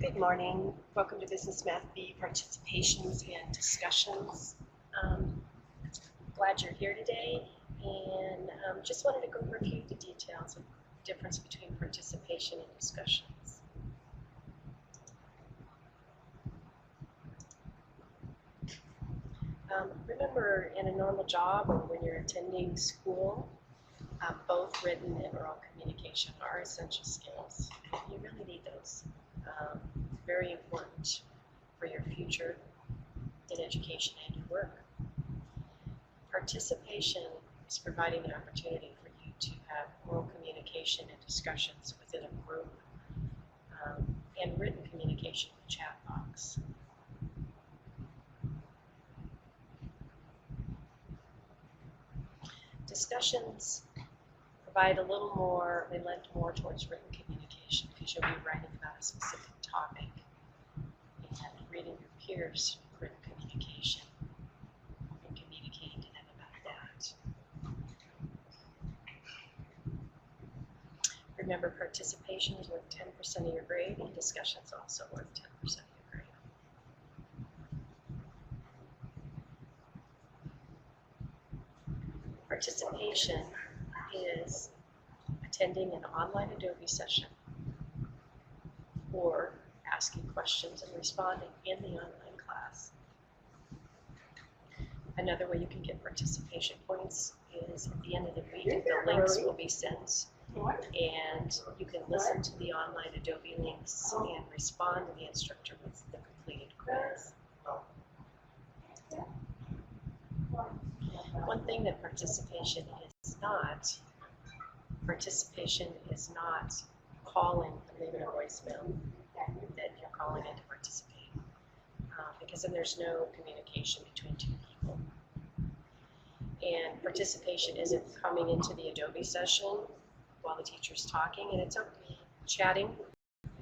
Good morning. Welcome to Business Math B Participations and Discussions. Glad you're here today, and just wanted to go over a few of the details of the difference between participation and discussions. Remember, in a normal job or when you're attending school, both written and oral communication are essential skills. You really need those. Very important for your future in education and your work. Participation is providing the opportunity for you to have oral communication and discussions within a group, and written communication in the chat box. Discussions provide a little more, they lend more towards written communication because you'll be writing about a specific topic and reading your peers' written communication and communicating to them about that. Remember, participation is worth 10% of your grade, and discussion is also worth 10% of your grade. Participation is attending an online Adobe session or asking questions and responding in the online class. Another way you can get participation points is at the end of the week, the links will be sent, and you can listen to the online Adobe links and respond to the instructor with the completed quiz. One thing that participation is not calling and leaving a voicemail that you're calling in to participate, because then there's no communication between two people. And participation isn't coming into the Adobe session while the teacher's talking, and it's chatting,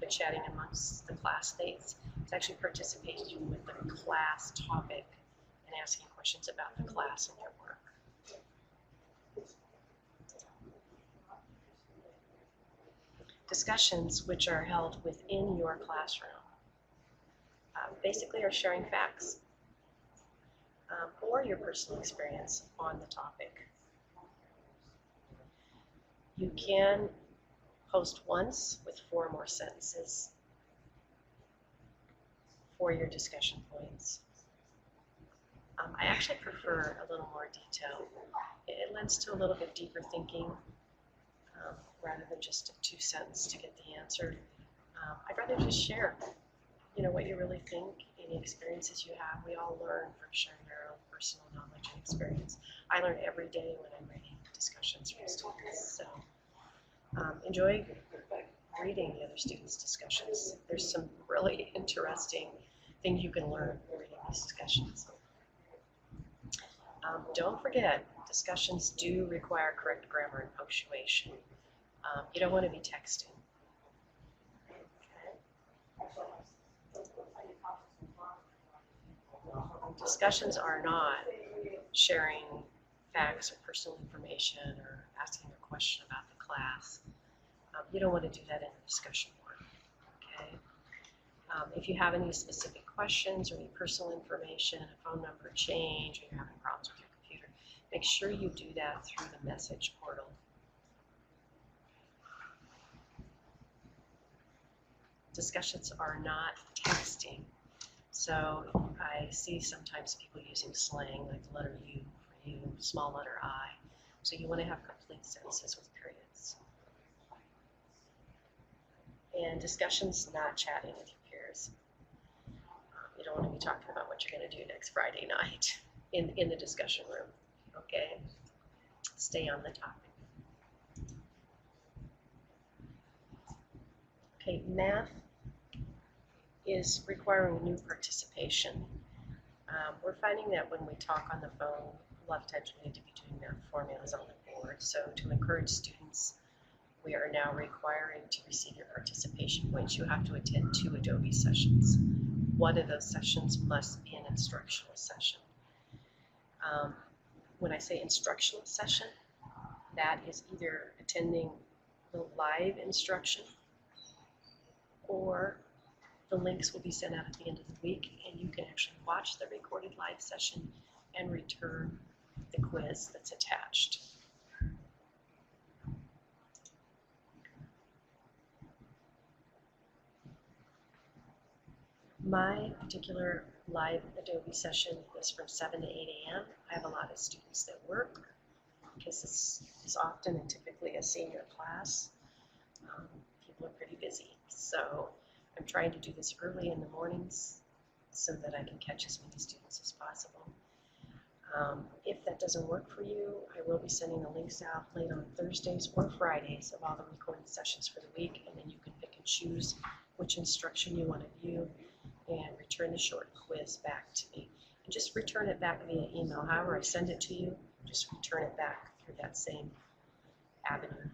but chatting amongst the classmates. It's actually participating with the class topic and asking questions about the class and their work. Discussions, which are held within your classroom, basically are sharing facts or your personal experience on the topic. You can post once with 4 or more sentences for your discussion points. I actually prefer a little more detail. It lends to a little bit deeper thinking rather than just a 2-sentence to get the answer. I'd rather just share, what you really think, any experiences you have. We all learn from sharing our own personal knowledge and experience. I learn every day when I'm reading discussions from students. So enjoy reading the other students' discussions. There's some really interesting things you can learn from reading these discussions. Don't forget, discussions do require correct grammar and punctuation. You don't want to be texting. Discussions are not sharing facts or personal information or asking a question about the class. You don't want to do that in a discussion board. Okay? If you have any specific questions or any personal information, a phone number change, or you're having problems with your computer, make sure you do that through the message portal. Discussions are not texting. So I see sometimes people using slang like the letter U for you, small letter I. So you want to have complete sentences with periods. And discussions, not chatting with your peers. You don't want to be talking about what you're going to do next Friday night in the discussion room. Okay? Stay on the topic. Okay, math is requiring new participation. We're finding that when we talk on the phone, a lot of times we need to be doing math formulas on the board. So to encourage students, we are now requiring to receive your participation points. You have to attend 2 Adobe sessions. One of those sessions must be an instructional session. When I say instructional session, that is either attending the live instruction or The links will be sent out at the end of the week, and you can actually watch the recorded live session and return the quiz that's attached. My particular live Adobe session is from 7 to 8 a.m. I have a lot of students that work because this is often and typically a senior class. People are pretty busy, so I'm trying to do this early in the mornings so that I can catch as many students as possible. If that doesn't work for you, I will be sending the links out late on Thursdays or Fridays of all the recorded sessions for the week, and then you can pick and choose which instruction you want to view and return the short quiz back to me. And just return it back via email. However I send it to you, just return it back through that same avenue.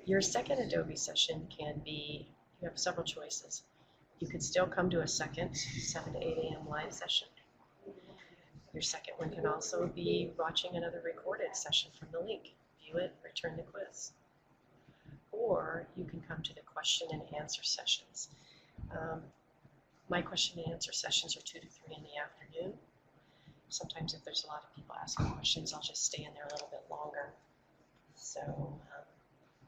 Your second Adobe session can be, you have several choices. You could still come to a second 7 to 8 a.m. live session. Your second one can also be watching another recorded session from the link. View it, return the quiz. Or you can come to the question and answer sessions. My question and answer sessions are 2 to 3 in the afternoon. Sometimes if there's a lot of people asking questions, I'll just stay in there a little bit longer. So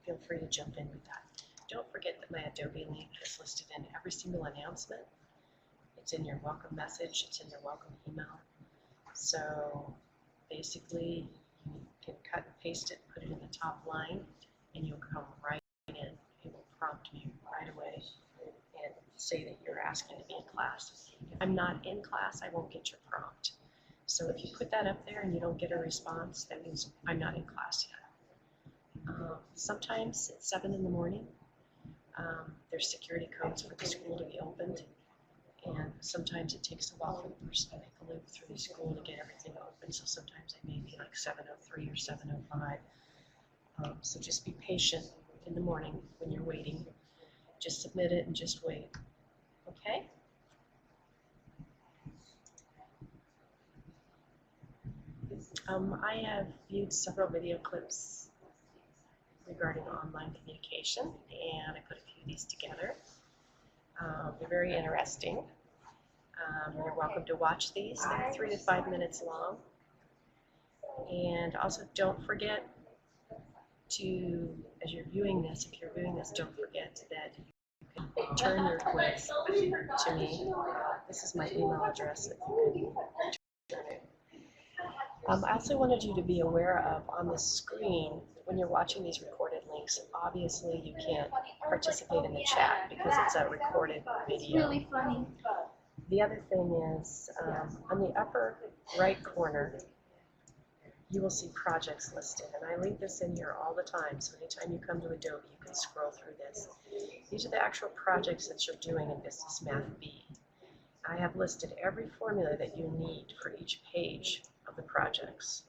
feel free to jump in with that. Don't forget that my Adobe link is listed in every single announcement. It's in your welcome message, it's in your welcome email. So basically, you can cut and paste it, put it in the top line, and you'll come right in. It will prompt you right away and say that you're asking to be in class. If I'm not in class, I won't get your prompt. So if you put that up there and you don't get a response, that means I'm not in class yet. Sometimes it's 7 in the morning. There's security codes for the school to be opened, and sometimes it takes a while for the person to make a loop through the school to get everything open, so sometimes it may be like 7:03 or 7:05. So just be patient in the morning when you're waiting. Just submit it and just wait, okay? I have viewed several video clips regarding online communication, and I put a few of these together. They're very interesting. You're welcome to watch these. They're 3 to 5 minutes long. And also don't forget to, as you're viewing this, if you're viewing this, don't forget that you can return your quiz to me. This is my email address if you can return it. I also wanted you to be aware of on the screen when you're watching these recorded links, obviously you can't participate in the chat because it's a recorded video. It's really funny. The other thing is on the upper right corner, you will see projects listed, and I leave this in here all the time, so anytime you come to Adobe, you can scroll through this. These are the actual projects that you're doing in Business Math B. I have listed every formula that you need for each page of the projects.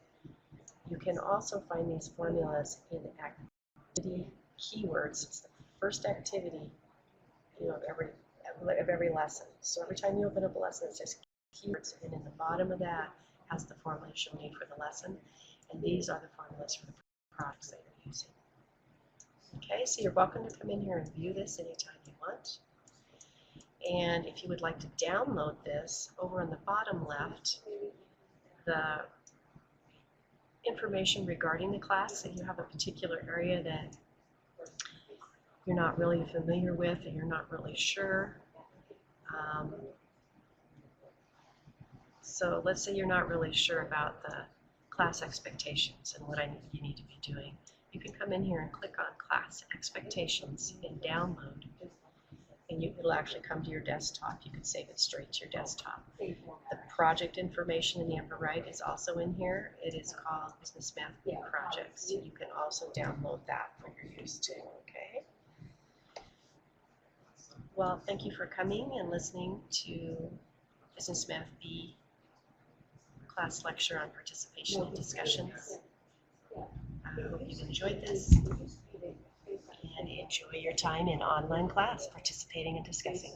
You can also find these formulas in activity keywords. It's the first activity, of every lesson. So every time you open up a lesson, it says keywords, and in the bottom of that has the formulas you'll need for the lesson. And these are the formulas for the products that you're using. Okay, so you're welcome to come in here and view this anytime you want. And if you would like to download this, over on the bottom left, the information regarding the class, if you have a particular area that you're not really familiar with and you're not really sure. So let's say you're not really sure about the class expectations and what you need to be doing. You can come in here and click on class expectations and download, and it'll actually come to your desktop. You can save it straight to your desktop. The project information in the upper right is also in here. It is called Business Math B Projects. You can also download that for your use too, okay? Well, thank you for coming and listening to Business Math B class lecture on participation and discussions. I hope you've enjoyed this and enjoy your time in online class participating and discussing.